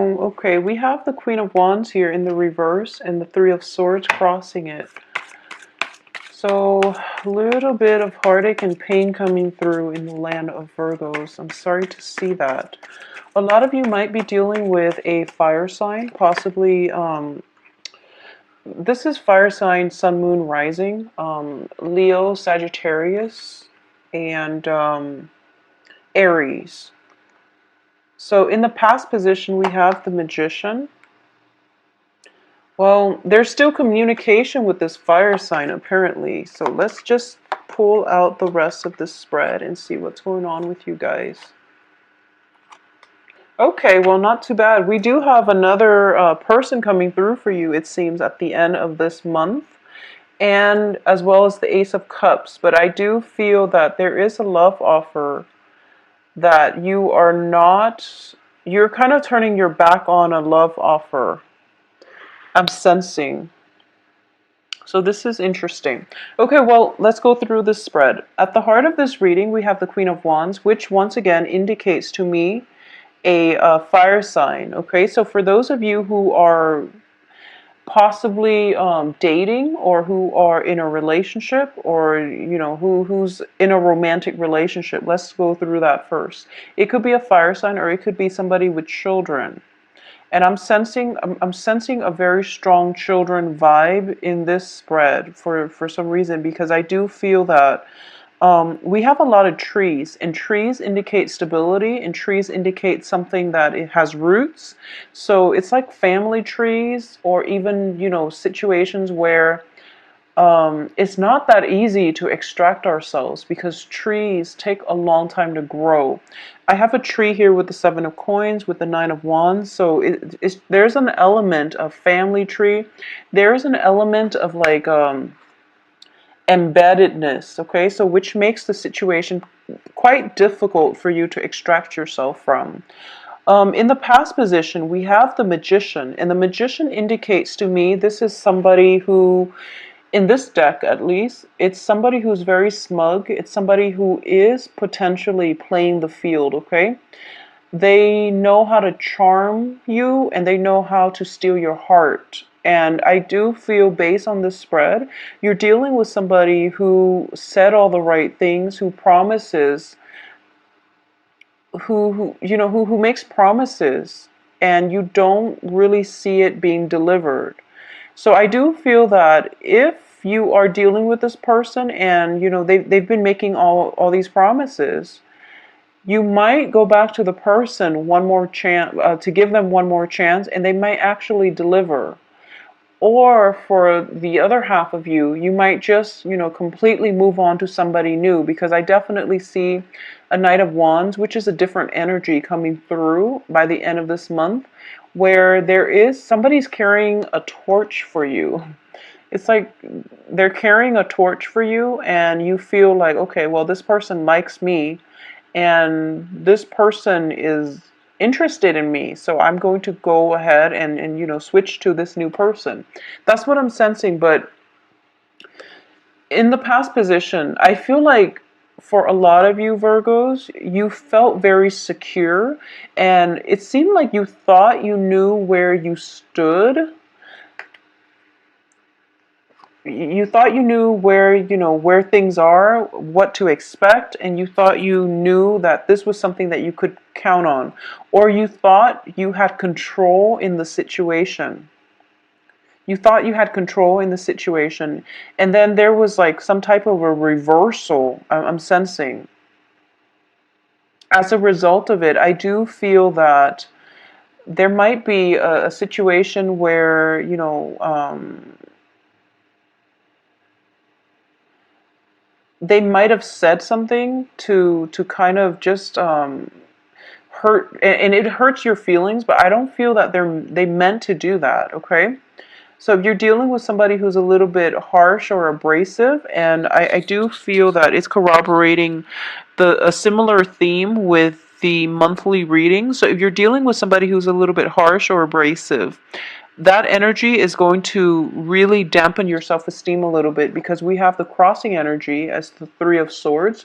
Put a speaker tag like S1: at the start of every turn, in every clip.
S1: Okay, we have the Queen of Wands here in the reverse and the Three of Swords crossing it. So, a little bit of heartache and pain coming through in the land of Virgos. I'm sorry to see that. A lot of you might be dealing with a fire sign, possibly, this is fire sign, sun, moon, rising, Leo, Sagittarius, and Aries. So in the past position, we have the Magician. Well, there's still communication with this fire sign, apparently. So let's just pull out the rest of this spread and see what's going on with you guys. Okay, well, not too bad. We do have another person coming through for you, it seems, at the end of this month, and as well as the Ace of Cups. But I do feel that there is a love offer that you're kind of turning your back on a love offer. I'm sensing. So this is interesting. Okay, well, let's go through this spread. At the heart of this reading, we have the Queen of Wands, which once again indicates to me a fire sign. Okay, so for those of you who are possibly dating, or who are in a relationship, or who's in a romantic relationship, let's go through that first. It could be a fire sign, or it could be somebody with children. And I'm sensing a very strong children vibe in this spread for some reason, because I do feel that we have a lot of trees, and trees indicate stability, and trees indicate something that it has roots. So it's like family trees, or even, situations where it's not that easy to extract ourselves, because trees take a long time to grow. I have a tree here with the Seven of Coins, with the Nine of Wands. So there's an element of family tree. There's an element of like embeddedness, okay? So which makes the situation quite difficult for you to extract yourself from. In the past position, we have the Magician, and the Magician indicates to me this is somebody who, in this deck at least, it's somebody who's very smug. It's somebody who is potentially playing the field, okay? They know how to charm you, and they know how to steal your heart. And I do feel, based on this spread, you're dealing with somebody who said all the right things, who promises, who makes promises, and you don't really see it being delivered. So I do feel that if you are dealing with this person, and they've been making all these promises, you might go back to the person one more chance, to give them one more chance, and they might actually deliver. Or for the other half of you, you might just, completely move on to somebody new, because I definitely see a Knight of Wands, which is a different energy coming through by the end of this month, where somebody's carrying a torch for you. It's like they're carrying a torch for you, and you feel like, okay, well, this person likes me, and this person is interested in me, so I'm going to go ahead and switch to this new person. That's what I'm sensing. But in the past position, I feel like for a lot of you Virgos, you felt very secure, and it seemed like you thought you knew where you stood. You thought you knew where things are, what to expect, and you thought you knew that this was something that you could count on, or you thought you had control in the situation. You thought you had control in the situation, and then there was like some type of a reversal. I'm sensing. As a result of it, I do feel that there might be a situation where they might have said something to kind of just hurt, and it hurts your feelings, but I don't feel that they meant to do that, okay? So if you're dealing with somebody who's a little bit harsh or abrasive, and I do feel that it's corroborating a similar theme with the monthly reading. So if you're dealing with somebody who's a little bit harsh or abrasive, that energy is going to really dampen your self-esteem a little bit, because we have the crossing energy as the Three of Swords.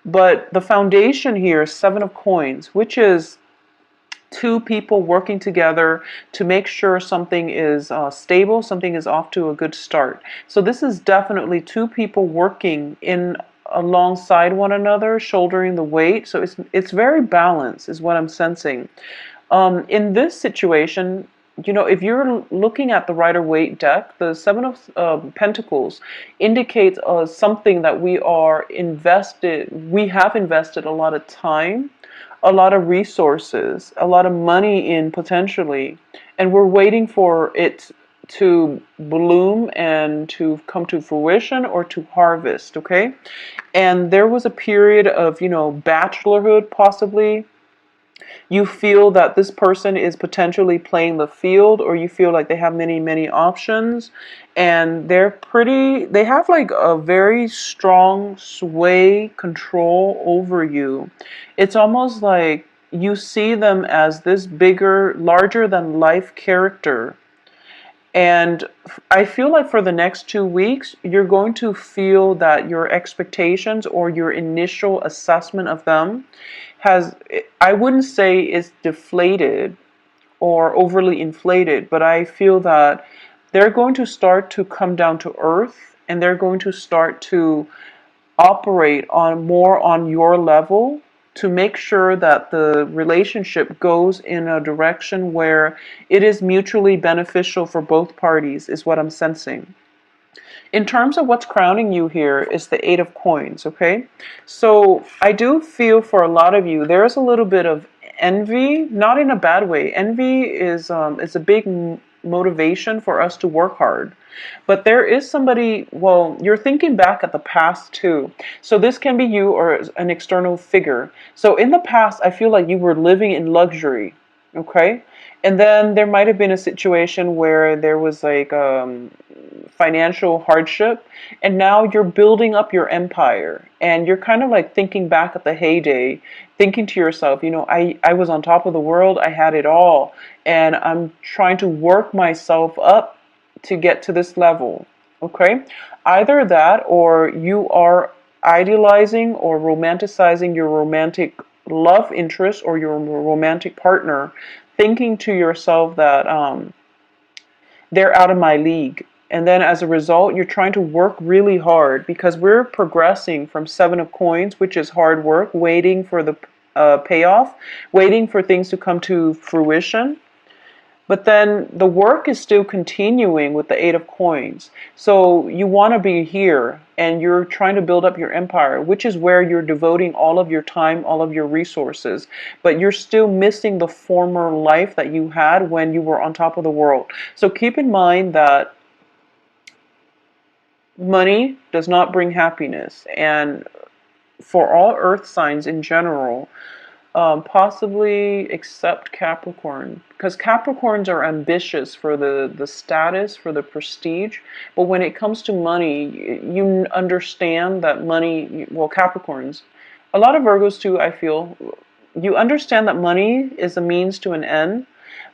S1: But the foundation here is Seven of Coins, which is two people working together to make sure something is stable, something is off to a good start. So this is definitely two people working in alongside one another, shouldering the weight. So it's very balanced, is what I'm sensing. In this situation, if you're looking at the Rider-Waite deck, the Seven of Pentacles indicates something that we have invested a lot of time, a lot of resources, a lot of money in potentially, and we're waiting for it to bloom and to come to fruition or to harvest, okay? And there was a period of, bachelorhood possibly. You feel that this person is potentially playing the field, or you feel like they have many, many options, and they have like a very strong sway control over you. It's almost like you see them as this bigger, larger than life character. And I feel like for the next 2 weeks, you're going to feel that your expectations or your initial assessment of them has, I wouldn't say it's deflated or overly inflated, but I feel that they're going to start to come down to earth, and they're going to start to operate on more on your level to make sure that the relationship goes in a direction where it is mutually beneficial for both parties, is what I'm sensing. In terms of what's crowning you here is the Eight of Coins, okay? So I do feel for a lot of you, there's a little bit of envy, not in a bad way. Envy is a big motivation for us to work hard. But there is somebody, well, you're thinking back at the past too. So this can be you or an external figure. So in the past, I feel like you were living in luxury, okay? And then there might have been a situation where there was like financial hardship, and now you're building up your empire, and you're kind of like thinking back at the heyday, thinking to yourself, I was on top of the world, I had it all, and I'm trying to work myself up to get to this level, okay? Either that, or you are idealizing or romanticizing your romantic love interest or your romantic partner, thinking to yourself that they're out of my league. And then as a result, you're trying to work really hard, because we're progressing from Seven of Coins, which is hard work, waiting for the payoff, waiting for things to come to fruition. But then the work is still continuing with the Eight of Coins. So you want to be here, and you're trying to build up your empire, which is where you're devoting all of your time, all of your resources. But you're still missing the former life that you had when you were on top of the world. So keep in mind that money does not bring happiness. And for all earth signs in general, possibly except Capricorn, because Capricorns are ambitious for the status, for the prestige, but when it comes to money, you understand that money, well, Capricorns, a lot of Virgos too, I feel, you understand that money is a means to an end,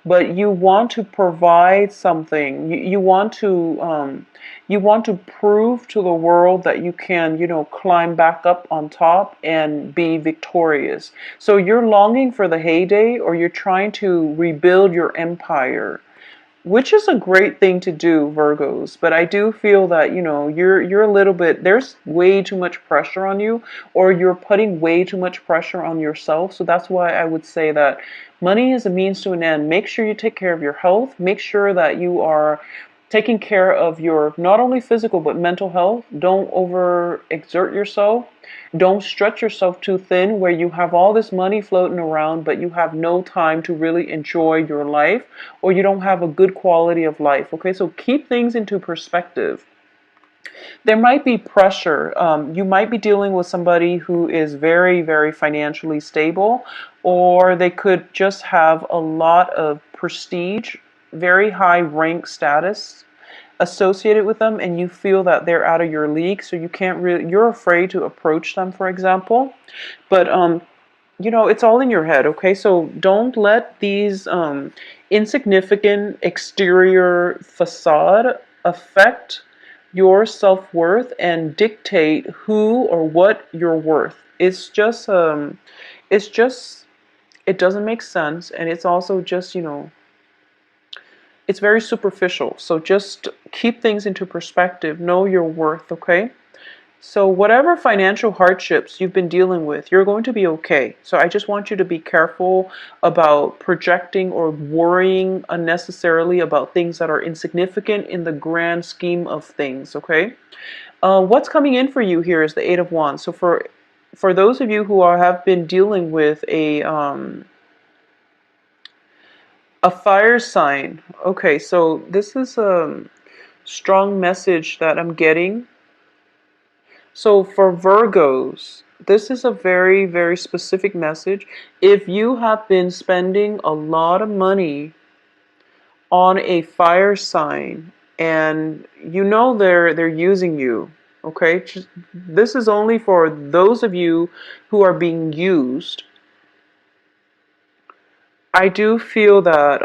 S1: but you want to provide something. You want to prove to the world that you can, climb back up on top and be victorious. So you're longing for the heyday, or you're trying to rebuild your empire, which is a great thing to do, Virgos. But I do feel that, you're a little bit, there's way too much pressure on you, or you're putting way too much pressure on yourself. So that's why I would say that money is a means to an end. Make sure you take care of your health. Make sure that you are taking care of your not only physical but mental health. Don't overexert yourself. Don't stretch yourself too thin where you have all this money floating around, but you have no time to really enjoy your life, or you don't have a good quality of life. Okay, so keep things into perspective. There might be pressure. You might be dealing with somebody who is very, very financially stable, or they could just have a lot of prestige, very high rank status associated with them, and you feel that they're out of your league, so you can't really, you're afraid to approach them, for example. But it's all in your head, okay? So don't let these insignificant exterior facade affect your self-worth and dictate who or what you're worth. It's just It doesn't make sense, and it's also just, it's very superficial. So just keep things into perspective. Know your worth, okay? So whatever financial hardships you've been dealing with, you're going to be okay. So I just want you to be careful about projecting or worrying unnecessarily about things that are insignificant in the grand scheme of things, okay? What's coming in for you here is the Eight of Wands. So for those of you who have been dealing with a fire sign, okay, so this is a strong message that I'm getting. So for Virgos, this is a very, very specific message. If you have been spending a lot of money on a fire sign and they're using you, okay? This is only for those of you who are being used. I do feel that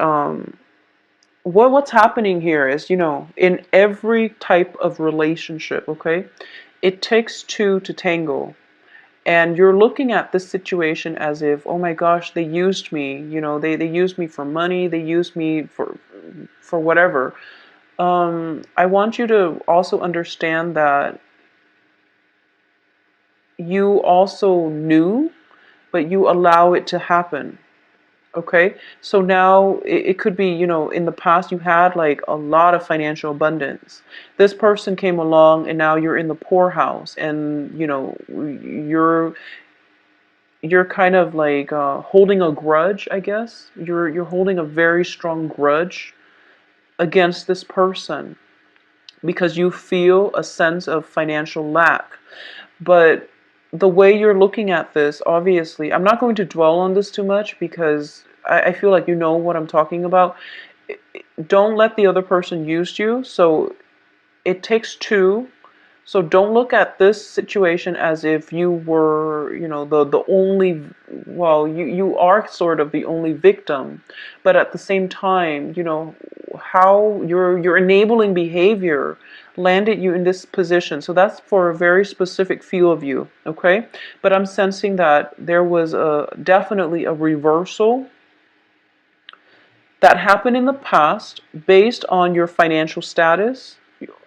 S1: what's happening here is, in every type of relationship, okay, it takes two to tango. And you're looking at this situation as if, oh my gosh, they used me. They used me for money. They used me for whatever. I want you to also understand that you also knew, but you allow it to happen. Okay, so now it could be, in the past you had like a lot of financial abundance. This person came along and now you're in the poorhouse, and you're kind of like holding a grudge, I guess. You're holding a very strong grudge against this person because you feel a sense of financial lack. But the way you're looking at this, obviously, I'm not going to dwell on this too much because I feel like you know what I'm talking about. Don't let the other person use you. So it takes two. So don't look at this situation as if you were, the only, well, you are sort of the only victim, but at the same time, how your enabling behavior landed you in this position. So that's for a very specific few of you, okay? But I'm sensing that there was definitely a reversal that happened in the past based on your financial status.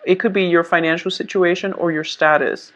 S1: It could be your financial situation or your status.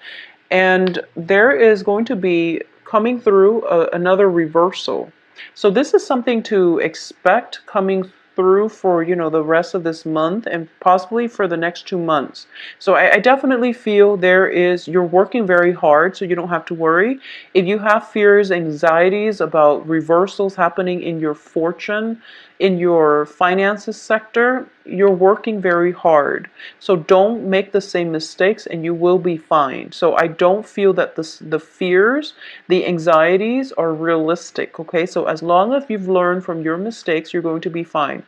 S1: And there is going to be coming through another reversal. So this is something to expect coming through for, the rest of this month and possibly for the next 2 months. So I definitely feel you're working very hard, so you don't have to worry. If you have fears, anxieties about reversals happening in your fortune, in your finances sector, you're working very hard. So don't make the same mistakes and you will be fine. So I don't feel that the fears, the anxieties are realistic, okay? So as long as you've learned from your mistakes, you're going to be fine.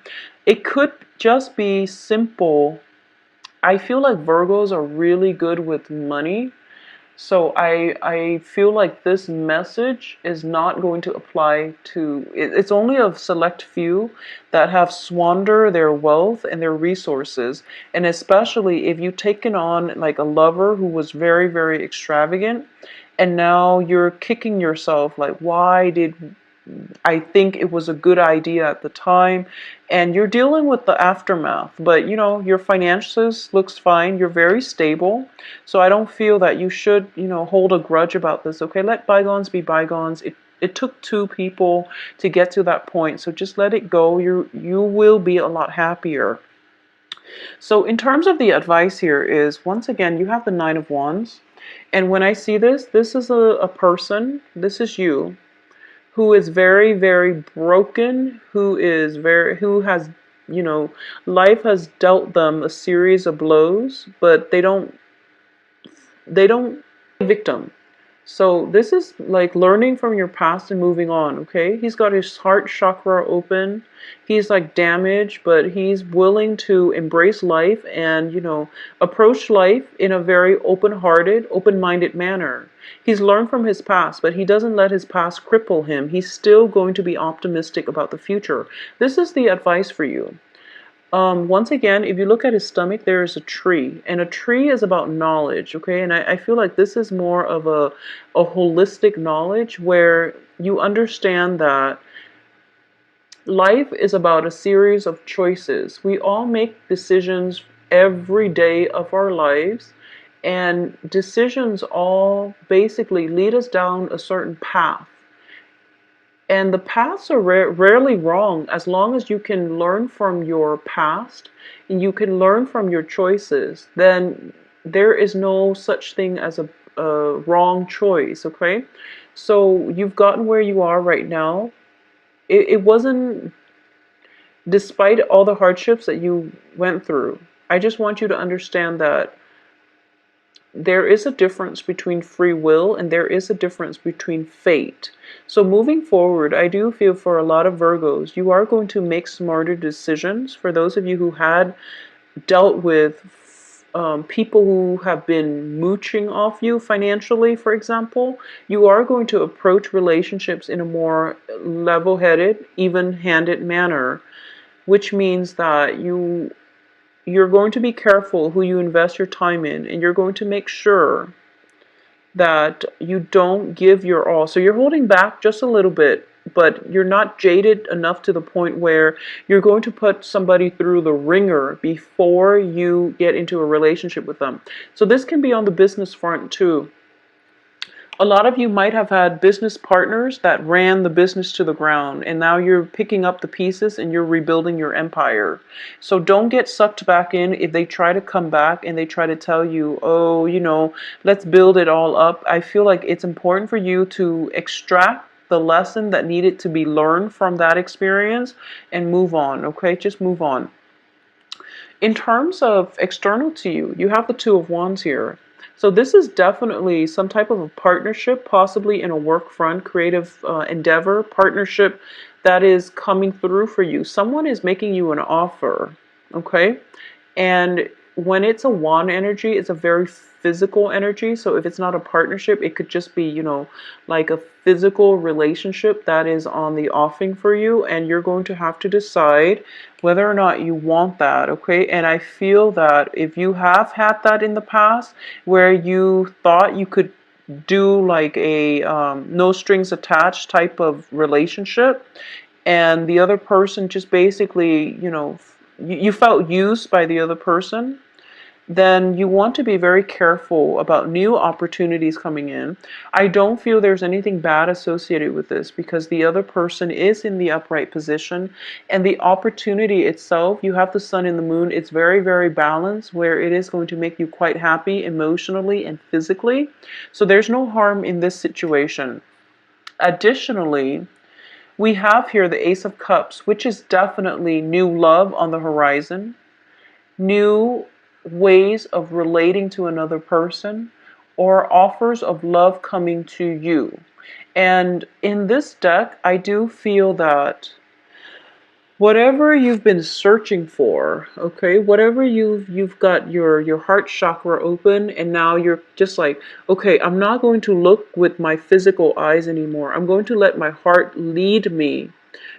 S1: It could just be simple. I feel like Virgos are really good with money. So I feel like this message is not going to apply to, it's only a select few that have squandered their wealth and their resources. And especially if you've taken on like a lover who was very, very extravagant, and now you're kicking yourself like, why did I think it was a good idea at the time, and you're dealing with the aftermath. But your finances looks fine. You're very stable. So I don't feel that you should, hold a grudge about this. Okay, let bygones be bygones. It took two people to get to that point. So just let it go. You will be a lot happier. So in terms of the advice here is, once again, you have the Nine of Wands. And when I see this is a person, this is you, who is very, very broken, who has, life has dealt them a series of blows, but they don't victim. So this is like learning from your past and moving on, okay? He's got his heart chakra open. He's like damaged, but he's willing to embrace life and, approach life in a very open-hearted, open-minded manner. He's learned from his past, but he doesn't let his past cripple him. He's still going to be optimistic about the future. This is the advice for you. Once again, if you look at his stomach, there is a tree, and a tree is about knowledge, okay? And I feel like this is more of a holistic knowledge where you understand that Life is about a series of choices. We all make decisions every day of our lives, and decisions all basically lead us down a certain path. And the paths are rarely wrong as long as you can learn from your past and you can learn from your choices. Then there is no such thing as a wrong choice, okay? So you've gotten where you are right now. It wasn't despite all the hardships that you went through. I just want you to understand that there is a difference between free will and there is a difference between fate. So moving forward, I do feel for a lot of Virgos, you are going to make smarter decisions. For those of you who had dealt with people who have been mooching off you financially, for example, you are going to approach relationships in a more level-headed, even-handed manner, which means that you're going to be careful who you invest your time in, and you're going to make sure that you don't give your all. So you're holding back just a little bit, but you're not jaded enough to the point where you're going to put somebody through the ringer before you get into a relationship with them. So this can be on the business front too. A lot of you might have had business partners that ran the business to the ground, and now you're picking up the pieces and you're rebuilding your empire. So don't get sucked back in if they try to come back and they try to tell you, oh, let's build it all up. I feel like it's important for you to extract the lesson that needed to be learned from that experience and move on, okay? Just move on. In terms of external to you, you have the Two of Wands here. So this is definitely some type of a partnership, possibly in a work front, creative endeavor, partnership that is coming through for you. Someone is making you an offer, okay? And when it's a wand energy, it's a very physical energy. So if it's not a partnership, it could just be, like a physical relationship that is on the offing for you. And you're going to have to decide whether or not you want that, okay? And I feel that if you have had that in the past where you thought you could do like a no strings attached type of relationship, and the other person just basically, you felt used by the other person, then you want to be very careful about new opportunities coming in. I don't feel there's anything bad associated with this because the other person is in the upright position, and the opportunity itself, you have the sun and the moon, it's very, very balanced where it is going to make you quite happy emotionally and physically. So there's no harm in this situation. Additionally, we have here the Ace of Cups, which is definitely new love on the horizon, new ways of relating to another person, or offers of love coming to you. And in this deck, I do feel that whatever you've been searching for, okay, whatever you've got your heart chakra open, and now you're just like, okay, I'm not going to look with my physical eyes anymore. I'm going to let my heart lead me,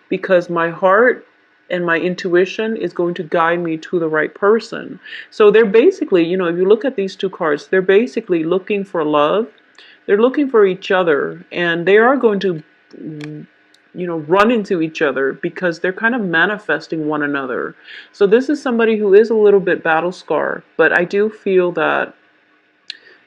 S1: because my heart and my intuition is going to guide me to the right person. So they're basically, if you look at these two cards, they're basically looking for love. They're looking for each other, and they are going to run into each other because they're kind of manifesting one another. So this is somebody who is a little bit battle scarred, but I do feel that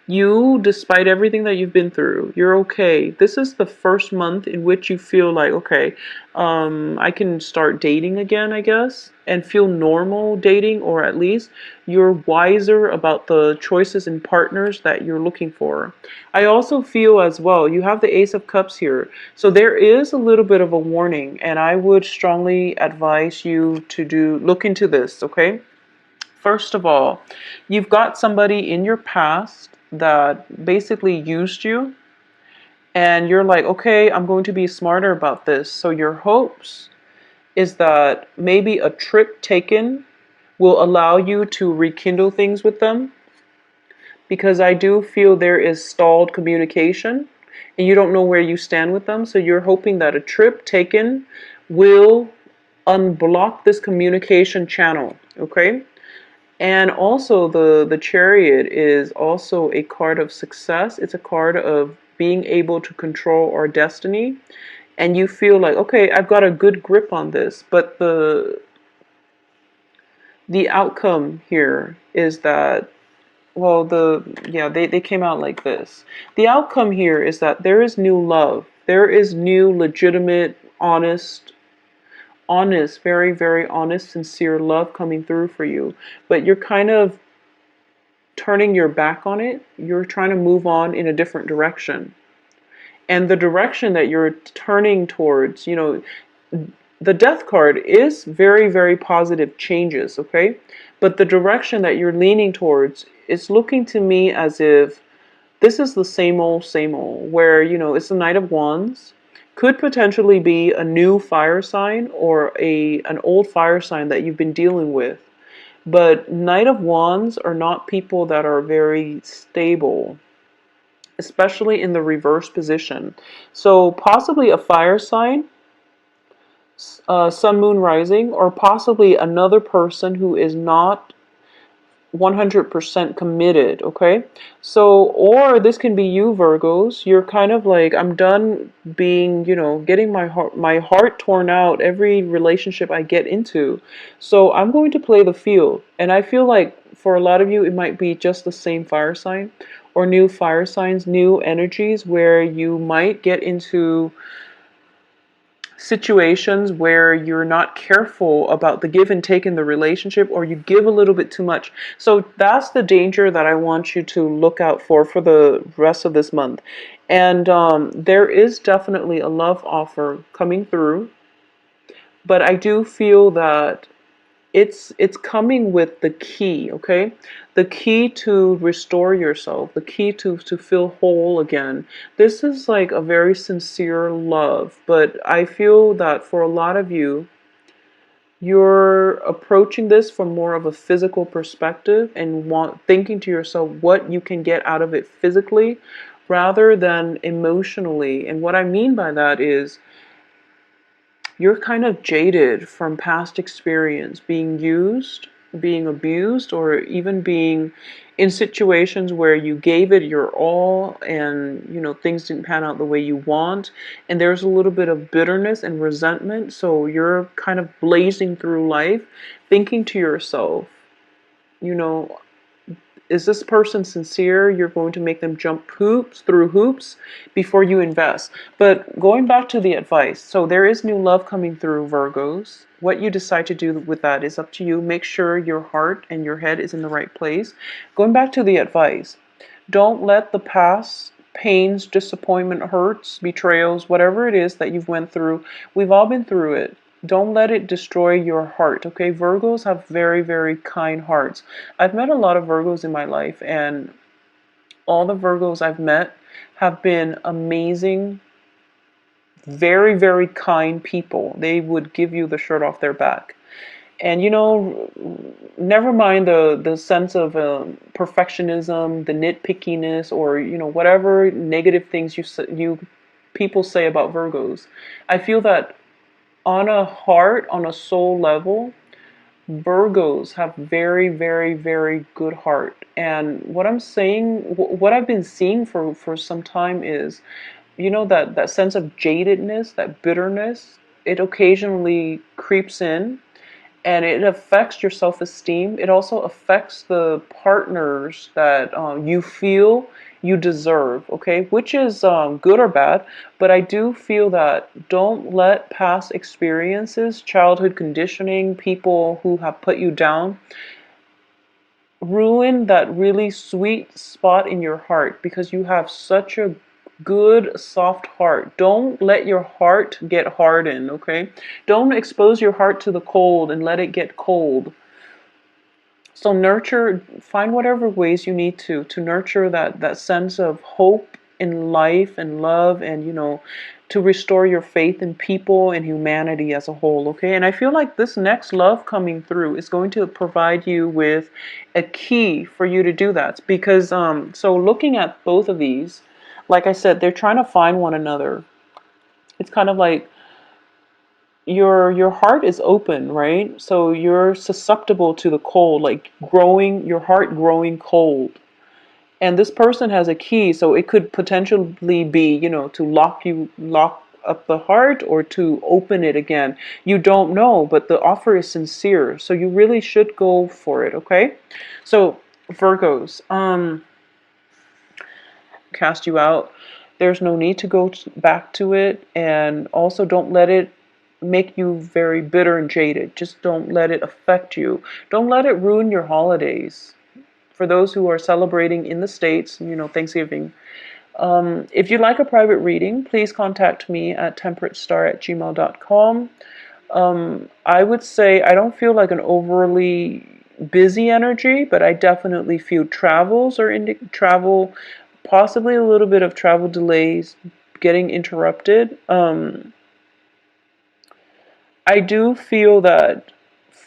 S1: you, despite everything that you've been through, you're okay. This is the first month in which you feel like, okay, I can start dating again, I guess, and feel normal dating, or at least you're wiser about the choices and partners that you're looking for. I also feel as well, you have the Ace of Cups here. So there is a little bit of a warning, and I would strongly advise you to look into this, okay? First of all, you've got somebody in your past that basically used you, and you're like, okay, I'm going to be smarter about this. So your hopes is that maybe a trip taken will allow you to rekindle things with them, because I do feel there is stalled communication and you don't know where you stand with them. So you're hoping that a trip taken will unblock this communication channel, okay? And also the Chariot is also a card of success. It's a card of being able to control our destiny. and you feel like, okay, I've got a good grip on this, but the outcome here is that, well, they came out like this. The outcome here is that there is new love. There is new, legitimate, honest, very, very honest, sincere love coming through for you. But you're kind of turning your back on it. You're trying to move on in a different direction. And the direction that you're turning towards, the death card is very, very positive changes, okay? But the direction that you're leaning towards is looking to me as if this is the same old, where, it's the Knight of Wands. Could potentially be a new fire sign or an old fire sign that you've been dealing with. But Knight of Wands are not people that are very stable, especially in the reverse position. So possibly a fire sign, sun, moon, rising, or possibly another person who is not 100% committed, okay? So, or this can be you, Virgos. You're kind of like, I'm done being, getting my heart torn out every relationship I get into. So I'm going to play the field. And I feel like for a lot of you, it might be just the same fire sign or new fire signs, new energies where you might get into situations where you're not careful about the give and take in the relationship, or you give a little bit too much. So that's the danger that I want you to look out for the rest of this month. And there is definitely a love offer coming through, but I do feel that it's coming with the key, okay? The key to restore yourself, the key to feel whole again. This is like a very sincere love, but I feel that for a lot of you, you're approaching this from more of a physical perspective and thinking to yourself what you can get out of it physically rather than emotionally. And what I mean by that is, you're kind of jaded from past experience, being used, being abused, or even being in situations where you gave it your all and, things didn't pan out the way you want. And there's a little bit of bitterness and resentment. So you're kind of blazing through life thinking to yourself, you know, is this person sincere? You're going to make them jump through hoops before you invest. But going back to the advice, so there is new love coming through, Virgos. What you decide to do with that is up to you. Make sure your heart and your head is in the right place. Going back to the advice, don't let the past pains, disappointment, hurts, betrayals, whatever it is that you've went through, we've all been through it. Don't let it destroy your heart, okay? Virgos have very, very kind hearts. I've met a lot of Virgos in my life, and all the Virgos I've met have been amazing, very, very kind people. They would give you the shirt off their back. And never mind the sense of perfectionism, the nitpickiness, or whatever negative things you people say about Virgos. I feel that on a soul level, Virgos have very, very, very good heart. And what I'm saying, what I've been seeing for some time is, that sense of jadedness, that bitterness, it occasionally creeps in, and it affects your self-esteem. It also affects the partners that you feel you deserve, okay? Which is good or bad, but I do feel that don't let past experiences, childhood conditioning, people who have put you down, ruin that really sweet spot in your heart, because you have such a good soft heart. Don't let your heart get hardened, okay? Don't expose your heart to the cold and let it get cold. So find whatever ways you need to nurture that sense of hope in life and love, and to restore your faith in people and humanity as a whole, okay? And I feel like this next love coming through is going to provide you with a key for you to do that, because so looking at both of these, like I said, they're trying to find one another. It's kind of like your heart is open, right? So you're susceptible to the cold, like your heart growing cold. And this person has a key, so it could potentially be, to lock up the heart or to open it again. You don't know, but the offer is sincere, so you really should go for it, okay? So, Virgos, cast you out. There's no need to go back to it, and also don't let it make you very bitter and jaded. Just don't let it affect you. Don't let it ruin your holidays. For those who are celebrating in the States, Thanksgiving. If you'd like a private reading, please contact me at temperatestar@gmail.com. I would say I don't feel like an overly busy energy, but I definitely feel travels or travel, possibly a little bit of travel delays, getting interrupted. I do feel that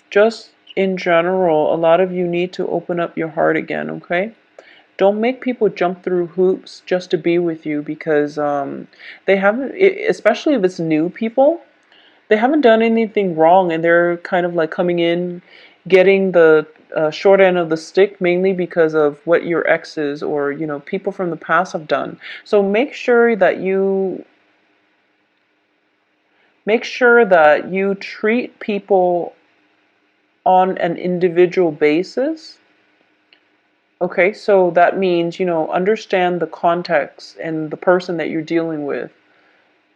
S1: just in general, a lot of you need to open up your heart again, okay? Don't make people jump through hoops just to be with you because they haven't, especially if it's new people, they haven't done anything wrong and they're kind of like coming in, getting the short end of the stick mainly because of what your exes or, people from the past have done. So make sure that you treat people on an individual basis. Okay, so that means, understand the context and the person that you're dealing with.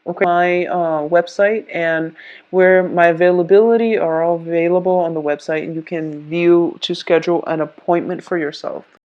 S1: Okay, my website and where my availability are all available on the website, and you can view to schedule an appointment for yourself.